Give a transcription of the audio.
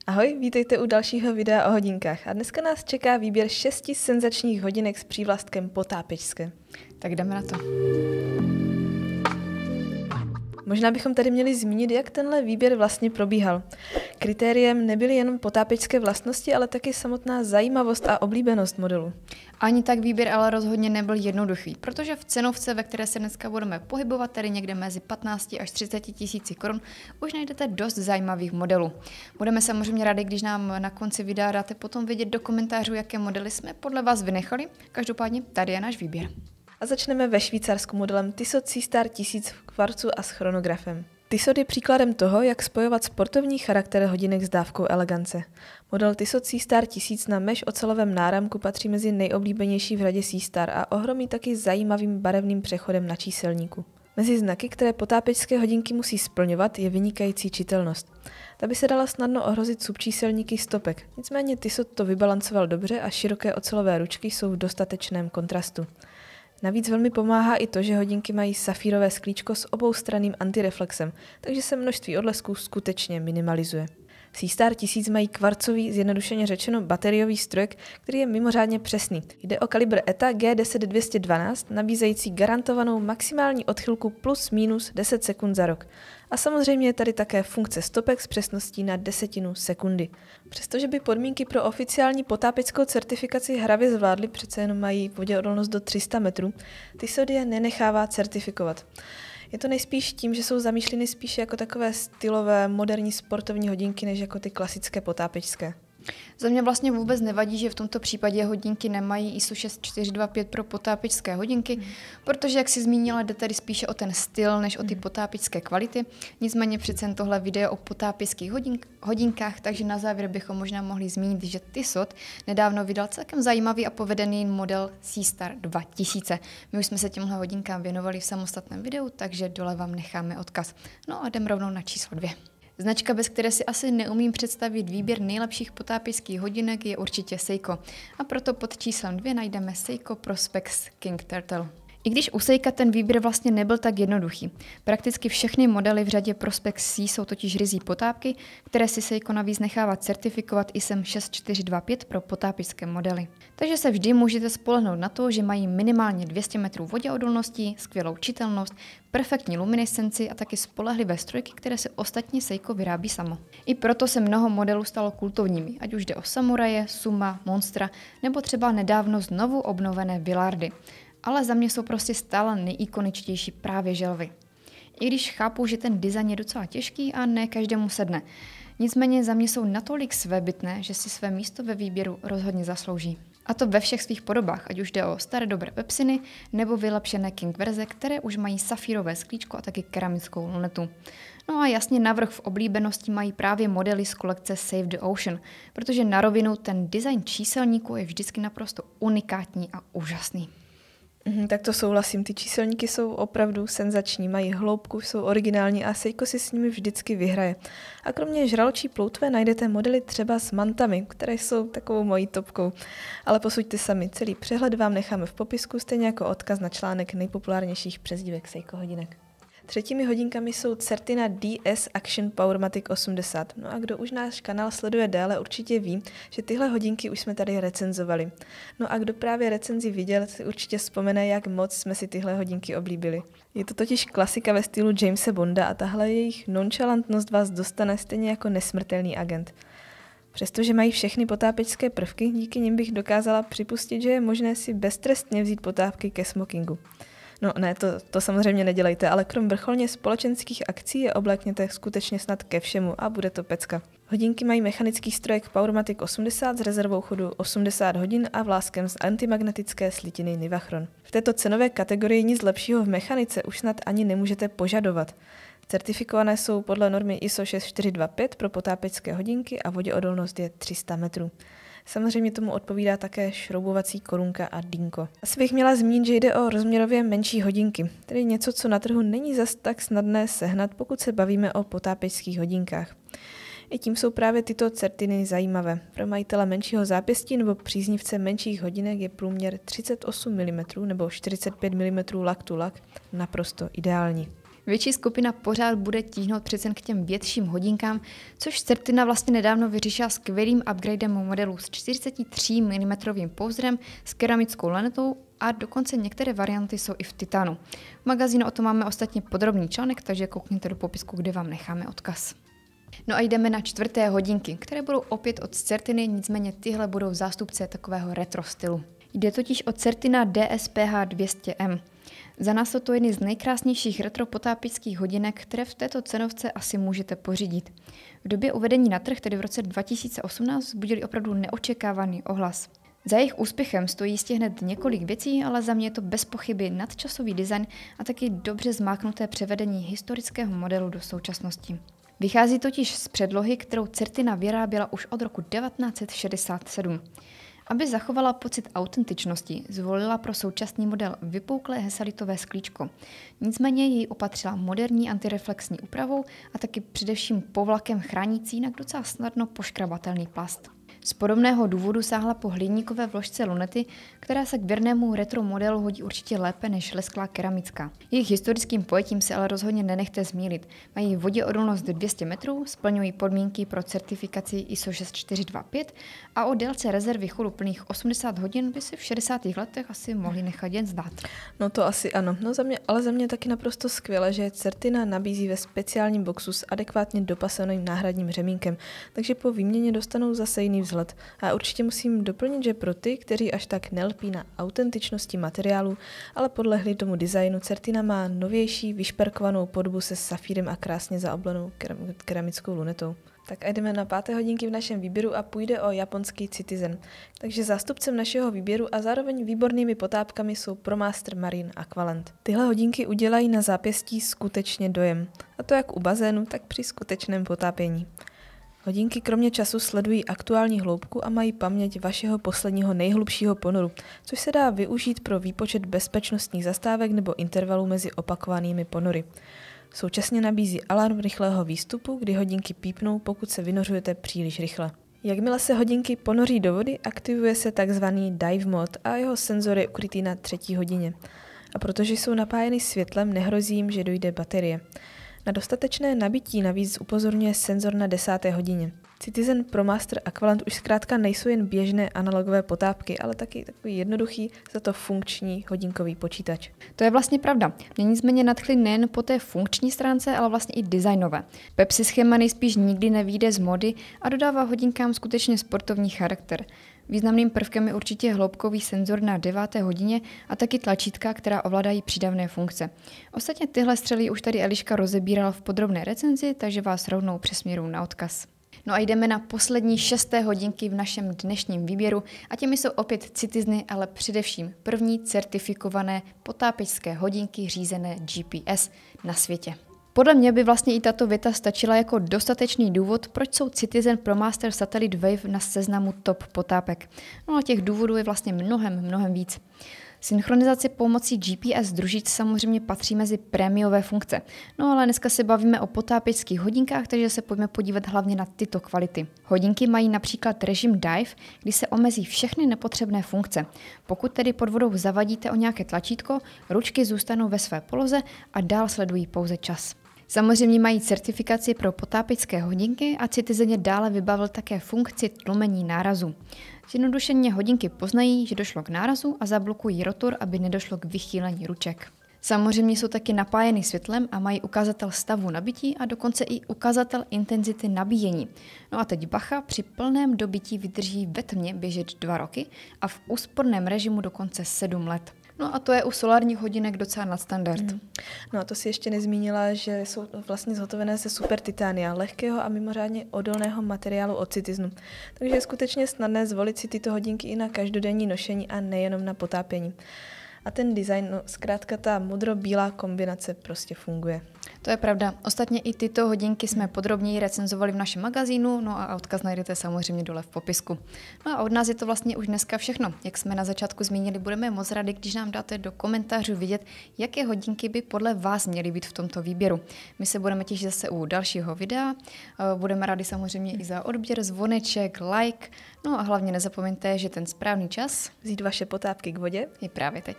Ahoj, vítejte u dalšího videa o hodinkách a dneska nás čeká výběr 6 senzačních hodinek s přívlastkem potápěčské. Tak jdeme na to. Možná bychom tady měli zmínit, jak tenhle výběr vlastně probíhal. Kritériem nebyly jen potápěčské vlastnosti, ale taky samotná zajímavost a oblíbenost modelu. Ani tak výběr ale rozhodně nebyl jednoduchý, protože v cenovce, ve které se dneska budeme pohybovat, tedy někde mezi 15 až 30 tisíci korun, už najdete dost zajímavých modelů. Budeme samozřejmě rádi, když nám na konci videa dáte potom vědět do komentářů, jaké modely jsme podle vás vynechali. Každopádně tady je náš výběr. A začneme ve Švýcarsku modelem Tissot Seastar 1000 v kvarcu a s chronografem. Tissot je příkladem toho, jak spojovat sportovní charakter hodinek s dávkou elegance. Model Tissot Seastar 1000 na mesh ocelovém náramku patří mezi nejoblíbenější v řadě Seastar a ohromí taky zajímavým barevným přechodem na číselníku. Mezi znaky, které potápěčské hodinky musí splňovat, je vynikající čitelnost. Ta by se dala snadno ohrozit subčíselníky stopek, nicméně Tissot to vybalancoval dobře a široké ocelové ručky jsou v dostatečném kontrastu. Navíc velmi pomáhá i to, že hodinky mají safírové sklíčko s oboustraným antireflexem, takže se množství odlesků skutečně minimalizuje. Seastar 1000 mají kvarcový, zjednodušeně řečeno bateriový strojek, který je mimořádně přesný. Jde o kalibr ETA G10212, nabízející garantovanou maximální odchylku plus minus 10 sekund za rok. A samozřejmě je tady také funkce stopek s přesností na desetinu sekundy. Přestože by podmínky pro oficiální potápěčskou certifikaci hravě zvládly, přece jen mají voděodolnost do 300 metrů, Tissot je nenechává certifikovat. Je to nejspíš tím, že jsou zamýšleny spíše jako takové stylové, moderní sportovní hodinky, než jako ty klasické potápěčské. Za mě vlastně vůbec nevadí, že v tomto případě hodinky nemají ISO 6425 pro potápěčské hodinky, protože, jak si zmínila, jde tady spíše o ten styl, než o ty potápěčské kvality. Nicméně přece jen tohle video o potápěčských hodinkách, takže na závěr bychom možná mohli zmínit, že Tissot nedávno vydal celkem zajímavý a povedený model Seastar 2000. My už jsme se těmhle hodinkám věnovali v samostatném videu, takže dole vám necháme odkaz. No a jdem rovnou na číslo 2. Značka, bez které si asi neumím představit výběr nejlepších potápěčských hodinek, je určitě Seiko. A proto pod číslem 2 najdeme Seiko Prospex King Turtle. I když u Seika ten výběr vlastně nebyl tak jednoduchý. Prakticky všechny modely v řadě Prospex C jsou totiž ryzí potápky, které si Seiko navíc nechává certifikovat ISem 6425 pro potápěčské modely. Takže se vždy můžete spolehnout na to, že mají minimálně 200 metrů voděodolnosti, skvělou čitelnost, perfektní luminescenci a taky spolehlivé strojky, které se ostatně Seiko vyrábí samo. I proto se mnoho modelů stalo kultovními, ať už jde o samuraje, suma, monstra nebo třeba nedávno znovu obnovené Villardy. Ale za mě jsou prostě stále nejikoničtější právě želvy. I když chápu, že ten design je docela těžký a ne každému sedne. Nicméně za mě jsou natolik svébytné, že si své místo ve výběru rozhodně zaslouží. A to ve všech svých podobách, ať už jde o staré dobré pepsiny nebo vylepšené King verze, které už mají safírové sklíčko a taky keramickou lunetu. No a jasně navrch v oblíbenosti mají právě modely z kolekce Save the Ocean, protože na rovinu ten design číselníku je vždycky naprosto unikátní a úžasný. Tak to souhlasím, ty číselníky jsou opravdu senzační, mají hloubku, jsou originální a Seiko si s nimi vždycky vyhraje. A kromě žraločí ploutve najdete modely třeba s mantami, které jsou takovou mojí topkou. Ale posuďte sami, celý přehled vám necháme v popisku, stejně jako odkaz na článek nejpopulárnějších přezdívek Seiko hodinek. Třetími hodinkami jsou Certina DS Action Powermatic 80. No a kdo už náš kanál sleduje déle, určitě ví, že tyhle hodinky už jsme tady recenzovali. No a kdo právě recenzi viděl, si určitě vzpomene, jak moc jsme si tyhle hodinky oblíbili. Je to totiž klasika ve stylu Jamese Bonda a tahle jejich nonchalantnost vás dostane stejně jako nesmrtelný agent. Přestože mají všechny potápěčské prvky, díky nim bych dokázala připustit, že je možné si beztrestně vzít potávky ke smokingu. No ne, to samozřejmě nedělejte, ale krom vrcholně společenských akcí je oblékněte skutečně snad ke všemu a bude to pecka. Hodinky mají mechanický strojek Powermatic 80 s rezervou chodu 80 hodin a vláskem z antimagnetické slitiny Nivachron. V této cenové kategorii nic lepšího v mechanice už snad ani nemůžete požadovat. Certifikované jsou podle normy ISO 6425 pro potápěčské hodinky a voděodolnost je 300 metrů. Samozřejmě tomu odpovídá také šroubovací korunka a dýnko. Asi bych měla zmínit, že jde o rozměrově menší hodinky, tedy něco, co na trhu není zas tak snadné sehnat, pokud se bavíme o potápěčských hodinkách. I tím jsou právě tyto Certiny zajímavé. Pro majitele menšího zápěstí nebo příznivce menších hodinek je průměr 38 mm nebo 45 mm lak to lak naprosto ideální. Větší skupina pořád bude tíhnout přece k těm větším hodinkám, což Certina vlastně nedávno vyřešila skvělým upgradem modelu s 43 mm pouzdrem s keramickou lanetou a dokonce některé varianty jsou i v titánu. V magazínu o tom máme ostatně podrobný článek, takže koukněte do popisku, kde vám necháme odkaz. No a jdeme na 4. hodinky, které budou opět od Certiny, nicméně tyhle budou zástupce takového retro stylu. Jde totiž o Certina DSPH 200M. Za nás jsou to jedny z nejkrásnějších retro potápěčských hodinek, které v této cenovce asi můžete pořídit. V době uvedení na trh, tedy v roce 2018, vzbudili opravdu neočekávaný ohlas. Za jejich úspěchem stojí jistě hned několik věcí, ale za mě je to bez pochyby nadčasový design a taky dobře zmáknuté převedení historického modelu do současnosti. Vychází totiž z předlohy, kterou Certina vyráběla už od roku 1967. Aby zachovala pocit autentičnosti, zvolila pro současný model vypouklé hesalitové sklíčko. Nicméně jej opatřila moderní antireflexní úpravou a taky především povlakem chránící jinak docela snadno poškrabatelný plast. Z podobného důvodu sáhla po hliníkové vložce lunety, která se k věrnému retro modelu hodí určitě lépe než lesklá keramická. Jejich historickým pojetím se ale rozhodně nenechte zmýlit. Mají voděodolnost 200 metrů, splňují podmínky pro certifikaci ISO 6425 a o délce rezervy chodu plných 80 hodin by si v 60. letech asi mohli nechat jen zdát. No to asi ano, ale za mě taky naprosto skvěle, že Certina nabízí ve speciálním boxu s adekvátně dopasovaným náhradním řemínkem, takže po výměně dostanou zase jiný vzhled. A určitě musím doplnit, že pro ty, kteří až tak nelpí na autentičnosti materiálu, ale podlehli tomu designu, Certina má novější vyšperkovanou podobu se safírem a krásně zaoblenou keramickou lunetou. Tak a jdeme na 5. hodinky v našem výběru a půjde o japonský Citizen. Takže zástupcem našeho výběru a zároveň výbornými potápkami jsou ProMaster Marine Aqualand. Tyhle hodinky udělají na zápěstí skutečně dojem. A to jak u bazénu, tak při skutečném potápění. Hodinky kromě času sledují aktuální hloubku a mají paměť vašeho posledního nejhlubšího ponoru, což se dá využít pro výpočet bezpečnostních zastávek nebo intervalů mezi opakovanými ponory. Současně nabízí alarm rychlého výstupu, kdy hodinky pípnou, pokud se vynořujete příliš rychle. Jakmile se hodinky ponoří do vody, aktivuje se tzv. Dive mode a jeho senzor je ukrytý na 3. hodině. A protože jsou napájeny světlem, nehrozí jim, že dojde baterie. Na dostatečné nabití navíc upozorňuje senzor na 10. hodině. Citizen ProMaster Aqualand už zkrátka nejsou jen běžné analogové potápky, ale taky takový jednoduchý, za to funkční hodinkový počítač. To je vlastně pravda. Mě nicméně nadchly nejen po té funkční stránce, ale vlastně i designové. Pepsi schéma nejspíš nikdy nevyjde z mody a dodává hodinkám skutečně sportovní charakter. Významným prvkem je určitě hloubkový senzor na 9. hodině a taky tlačítka, která ovládají přídavné funkce. Ostatně tyhle střely už tady Eliška rozebírala v podrobné recenzi, takže vás rovnou přesměruju na odkaz. No a jdeme na poslední 6. hodinky v našem dnešním výběru a těmi jsou opět Citizeny, ale především první certifikované potápěčské hodinky řízené GPS na světě. Podle mě by vlastně i tato věta stačila jako dostatečný důvod, proč jsou Citizen ProMaster Satellite Wave na seznamu top potápek. No a těch důvodů je vlastně mnohem víc. Synchronizace pomocí GPS družic samozřejmě patří mezi prémiové funkce. No ale dneska se bavíme o potápěčských hodinkách, takže se pojďme podívat hlavně na tyto kvality. Hodinky mají například režim dive, kdy se omezí všechny nepotřebné funkce. Pokud tedy pod vodou zavadíte o nějaké tlačítko, ručky zůstanou ve své poloze a dál sledují pouze čas. Samozřejmě mají certifikaci pro potápěčské hodinky a Citizen je dále vybavil také funkci tlumení nárazu. Zjednodušeně hodinky poznají, že došlo k nárazu a zablokují rotor, aby nedošlo k vychýlení ruček. Samozřejmě jsou taky napájeny světlem a mají ukazatel stavu nabití a dokonce i ukazatel intenzity nabíjení. No a teď bacha, při plném dobití vydrží ve tmě běžet 2 roky a v úsporném režimu dokonce 7 let. No a to je u solárních hodinek docela nadstandard. No a to si ještě nezmínila, že jsou vlastně zhotovené ze super titánia, lehkého a mimořádně odolného materiálu od Citizenu. Takže je skutečně snadné zvolit si tyto hodinky i na každodenní nošení a nejenom na potápění. A ten design, zkrátka ta modro-bílá kombinace prostě funguje. To je pravda. Ostatně i tyto hodinky jsme podrobněji recenzovali v našem magazínu, no a odkaz najdete samozřejmě dole v popisku. No a od nás je to vlastně už dneska všechno. Jak jsme na začátku zmínili, budeme moc rádi, když nám dáte do komentářů vidět, jaké hodinky by podle vás měly být v tomto výběru. My se budeme těšit zase u dalšího videa. Budeme rádi samozřejmě i za odběr, zvoneček, like. No a hlavně nezapomeňte, že ten správný čas vzít vaše potápky k vodě je právě teď.